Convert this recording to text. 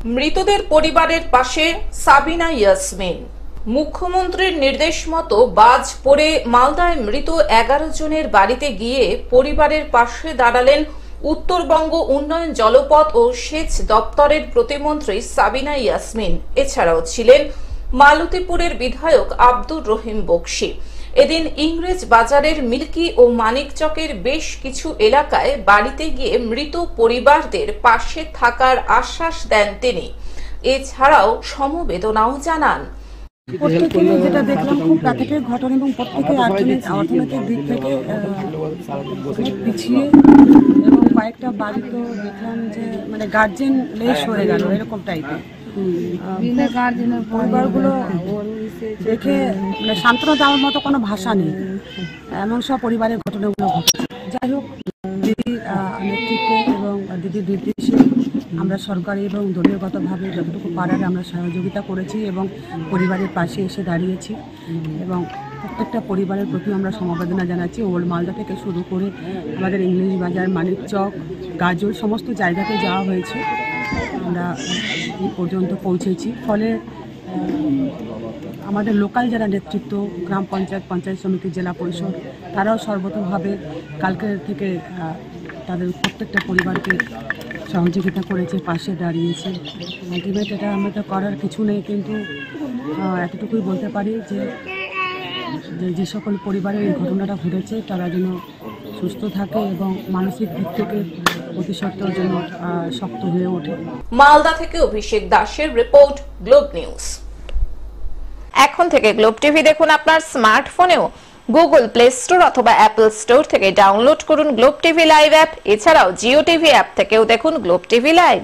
মৃতদের পরিবারের পাশে সাবিনা ইয়াসমিন। মুখ্যমন্ত্রীর নির্দেশ মতো বাজ পড়ে মালদায় মৃত 11 জনের বাড়িতে গিয়ে পরিবারের পাশে দাঁড়ালেন উত্তরবঙ্গ উন্নয়ন জলপথ ও সেচ দপ্তরের প্রতিমন্ত্রী সাবিনা ইয়াসমিন। এছাড়াও ছিলেন মালতীপুরের বিধায়ক আব্দুর রহিম বক্সি। এদিন ইংরেজ বাজারের মিল্কি ও মানিকচকের বেশ কিছু এলাকায় বাড়িতে গিয়ে মৃত পরিবারদের পাশে থাকার আশ্বাস দেন তিনি। এছাড়াও সমবেদনাও জানান। প্রত্যেকেরই যেটা দেখলাম খুব প্রাকৃতিক ঘটনা এবং প্রত্যেকে অর্থনৈতিক দিক থেকে পিছিয়ে এবং কয়েকটা বাড়ি তো দেখলাম যে মানে গার্জেন লেস হয়ে গেল এরকম টাইপের পরিবারগুলো দেখে মানে সান্ত্বনা দেওয়ার মতো কোনো ভাষা নেই, এমন সব পরিবারের ঘটনাগুলো ঘটেছে। যাই হোক, দিদির নেতৃত্বে এবং দিদির নির্দেশে আমরা সরকারি এবং দলীয়গতভাবে যতটুকু পারার আমরা সহযোগিতা করেছি এবং পরিবারের পাশে এসে দাঁড়িয়েছি এবং প্রত্যেকটা পরিবারের প্রতি আমরা সমবেদনা জানাচ্ছি। ওল্ড মালদা থেকে শুরু করে আমাদের ইংলিশ বাজার, মানিকচক, গাজল সমস্ত জায়গাতে যাওয়া হয়েছে, আমরা এই পর্যন্ত পৌঁছেছি। ফলে আমাদের লোকাল যারা নেতৃত্ব, গ্রাম পঞ্চায়েত, পঞ্চায়েত সমিতি, জেলা পরিষদ, তারাও সর্বতভাবে কালকের থেকে তাদের প্রত্যেকটা পরিবারকে সহযোগিতা করেছে, পাশে দাঁড়িয়েছে। আলটিমেট এটা আমাদের করার কিছু নেই, কিন্তু এতটুকুই বলতে পারি যে সকল পরিবারের এই ঘটনাটা ঘটেছে তারা যেন সুস্থ থাকে এবং মানসিক দিক থেকে প্রতিশোধের জন্য শক্ত হয়ে ওঠে। মালদা থেকে অভিষেক দাসের রিপোর্ট, গ্লোব নিউজ। এখন থেকে গ্লোব টিভি দেখুন আপনার স্মার্টফোনেও। গুগল প্লে স্টোর অথবা অ্যাপল স্টোর থেকে ডাউনলোড করুন গ্লোব টিভি লাইভ অ্যাপ। এছাড়াও জিও টিভি অ্যাপ থেকেও দেখুন গ্লোব টিভি লাইভ।